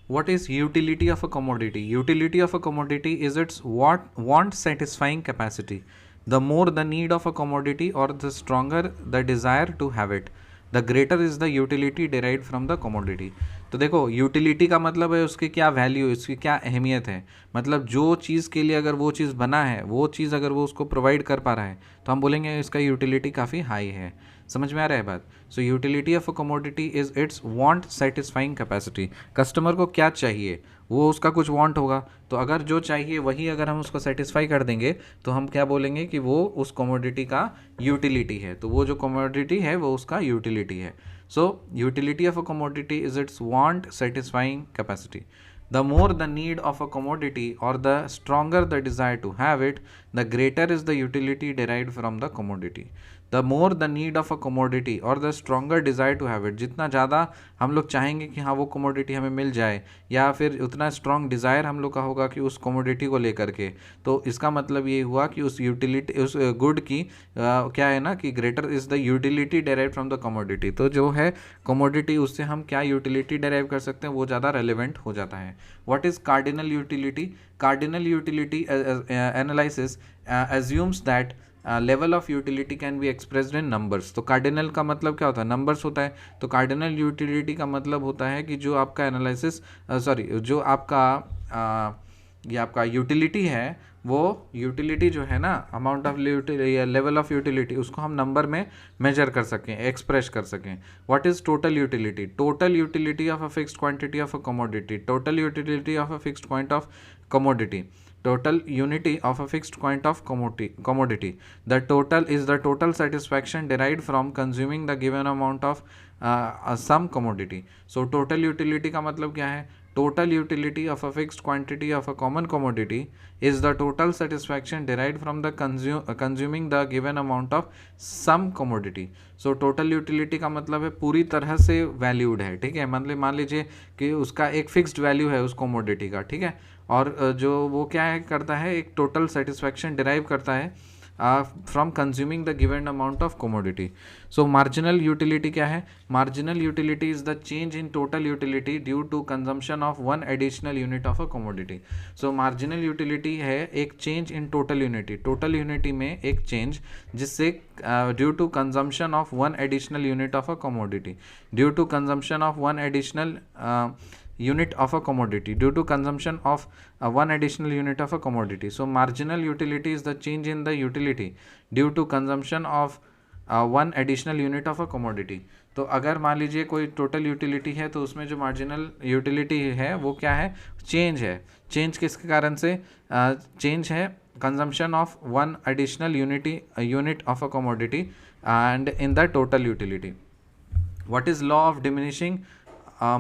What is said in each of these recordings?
What is utility of a commodity? Utility of a commodity is its want satisfying capacity. The more the need of a commodity or the stronger the desire to have it, the greater is the utility derived from the commodity. तो देखो utility का मतलब है उसकी क्या value, उसकी क्या अहमियत है, मतलब जो चीज़ के लिए अगर वो चीज़ बना है, वो चीज़ अगर वो उसको प्रोवाइड कर पा रहा है तो हम बोलेंगे इसका यूटिलिटी काफ़ी हाई है। समझ में आ रहा है बात? सो utility of a commodity is it's want satisfying capacity. Customer को क्या चाहिए, वो उसका कुछ वांट होगा, तो अगर जो चाहिए वही अगर हम उसको सेटिस्फाई कर देंगे तो हम क्या बोलेंगे कि वो उस कमोडिटी का यूटिलिटी है। तो वो जो कमोडिटी है वो उसका यूटिलिटी है। सो utility of a commodity is it's want satisfying capacity. The more the need of a commodity or the stronger the desire to have it, the greater is the utility derived from the commodity. The more the need of a commodity or the stronger desire to have it, जितना ज़्यादा हम लोग चाहेंगे कि हाँ वो commodity हमें मिल जाए, या फिर उतना strong desire हम लोग का होगा कि उस commodity को लेकर के, तो इसका मतलब ये हुआ कि उस utility उस good की क्या है ना कि greater is the utility derived from the commodity। तो जो है commodity उससे हम क्या utility derive कर सकते हैं वो ज़्यादा relevant हो जाता है। What is cardinal utility? Cardinal utility analysis assumes that level of utility can be expressed in numbers. तो कार्डिनल का मतलब क्या होता है? नंबर्स होता है। तो कार्डिनल यूटिलिटी का मतलब होता है कि जो आपका एनालिसिस जो आपका ये आपका यूटिलिटी है, वो यूटिलिटी जो है ना, amount of level of utility, उसको हम नंबर में मेजर कर सकें, एक्सप्रेस कर सकें। What is total utility? Total utility of a fixed quantity of a commodity. Total utility of a fixed quant of commodity. Total unity of a fixed quantity of commodity. The total is the total satisfaction derived from consuming the given amount of some commodity. So total utility का मतलब क्या है? Total utility of a fixed quantity of a common commodity is the total satisfaction derived from the consuming the given amount of some commodity. So total utility का मतलब है पूरी तरह से वैल्यूड है, ठीक है। मतलब मान लीजिए कि उसका एक फिक्स्ड वैल्यू है उस कमोडिटी का, ठीक है, और जो वो क्या है करता है, एक टोटल सेटिस्फैक्शन डिराइव करता है from consuming the given amount of commodity. So marginal utility क्या है? Marginal utility is the change in total utility due to consumption of one additional unit of a commodity. So marginal utility है एक change in total unity, total unity में एक change जिससे due to consumption of one additional unit of a commodity, due to consumption of one additional unit of a commodity, due to consumption of one additional unit of a commodity. So marginal utility is the change in the utility due to consumption of one additional unit of a commodity. तो अगर मान लीजिए कोई total utility है तो उसमें जो marginal utility है वो क्या है? चेंज है। चेंज किसके कारण से? चेंज है consumption of one additional unit of a commodity and in the total utility. What is law of diminishing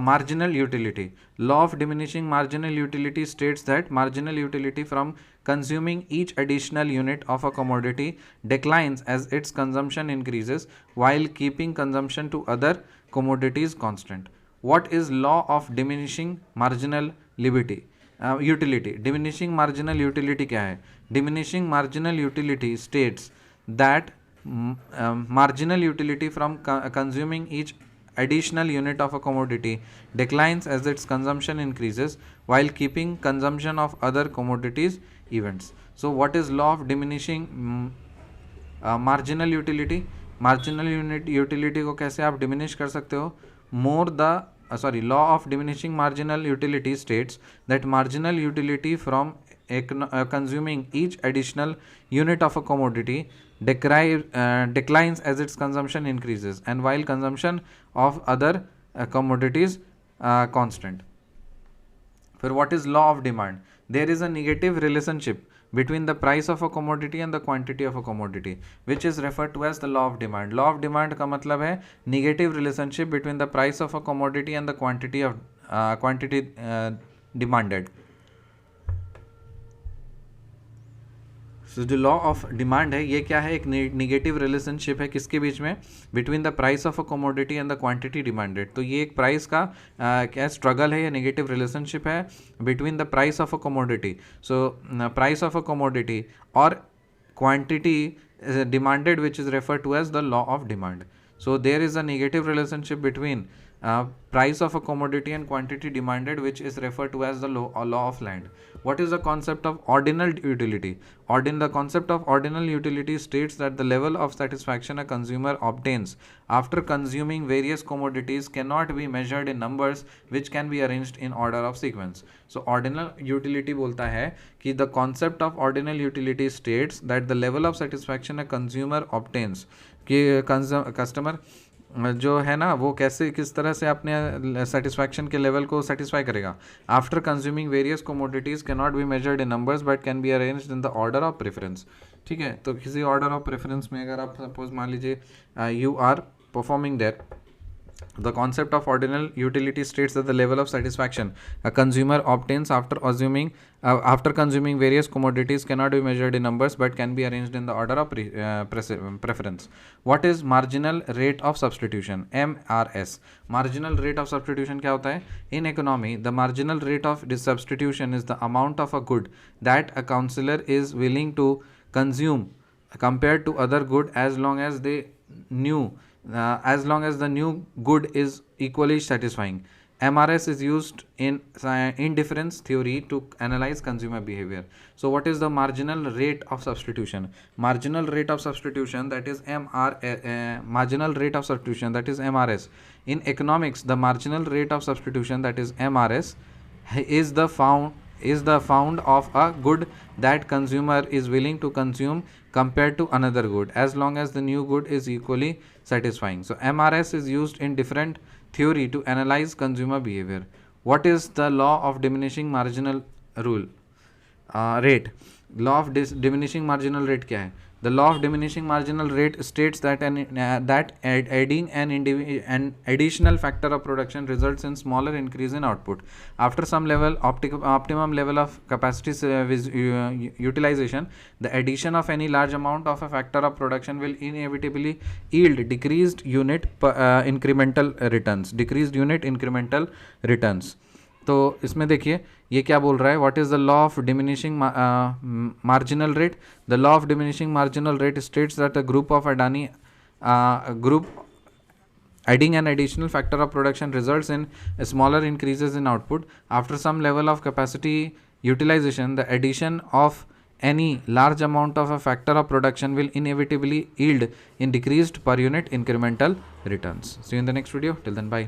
marginal utility? Law of diminishing marginal utility states that marginal utility from consuming each additional unit of a commodity declines as its consumption increases while keeping consumption to other commodities constant. What is law of diminishing marginal utility? Diminishing marginal utility क्या है? Diminishing marginal utility states that marginal utility from consuming each additional unit of a commodity declines as its consumption increases while keeping consumption of other commodities events. So what is law of diminishing marginal utility? marginal unit utility को कैसे आप diminish कर सकते हो? more the law of diminishing marginal utility states that marginal utility from consuming each additional unit of a commodity declines as its consumption increases and while consumption of other commodities constant. फिर what is law of demand? There is a negative relationship between the price of a commodity and the quantity of a commodity which is referred to as the law of demand. law of demand का मतलब है negative relationship between the price of a commodity and the quantity demanded. सो जो law of demand है ये क्या है? एक negative relationship है किसके बीच में? Between the price of a commodity and the quantity demanded. तो ये एक प्राइस का क्या स्ट्रगल है या नेगेटिव रिलेशनशिप है between the price of a commodity. So price of a commodity और quantity demanded which is referred to as the law of demand. So there is a negative relationship between price of a commodity and quantity demanded, which is referred to as the law of land. What is the concept of ordinal utility? The concept of ordinal utility states that the level of satisfaction a consumer obtains after consuming various commodities cannot be measured in numbers which can be arranged in order of sequence. So ordinal utility बोलता है कि the concept of ordinal utility states that the level of satisfaction a consumer obtains, कि customer जो है ना वो कैसे किस तरह से अपने सेटिस्फैक्शन के लेवल को सेटिस्फाई करेगा after consuming various commodities can not be measured in numbers but can be arranged in the order of preference. ठीक है, तो किसी ऑर्डर ऑफ प्रेफरेंस में अगर आप सपोज मान लीजिए you are performing there. The concept of ordinal utility states that the level of satisfaction a consumer obtains after consuming various commodities cannot be measured in numbers but can be arranged in the order of preference. What is marginal rate of substitution? MRS. Marginal rate of substitution क्या होता है? In economy, the marginal rate of substitution is the amount of a good that a consumer is willing to consume compared to other good as long as the new good is equally satisfying. MRS is used in indifference theory to analyze consumer behavior. So what is the marginal rate of substitution? Marginal rate of substitution, that is marginal rate of substitution, that is MRS. In economics, the marginal rate of substitution, that is MRS, is the found of a good that consumer is willing to consume compared to another good as long as the new good is equally satisfying. So MRS is used in different theory to analyze consumer behavior. What is the law of diminishing marginal rate? Law of diminishing marginal rate क्या है? The law of diminishing marginal rate states that adding an additional factor of production results in smaller increase in output. After some optimum level of capacity utilization, the addition of any large amount of a factor of production will inevitably yield decreased unit incremental returns. तो इसमें देखिए ये क्या बोल रहा है, what is the law of diminishing marginal rate. The law of diminishing marginal rate states that the group of group adding an additional factor of production results in smaller increases in output. After some level of capacity utilization, the addition of any large amount of a factor of production will inevitably yield in decreased per unit incremental returns. See you in the next video. Till then, bye.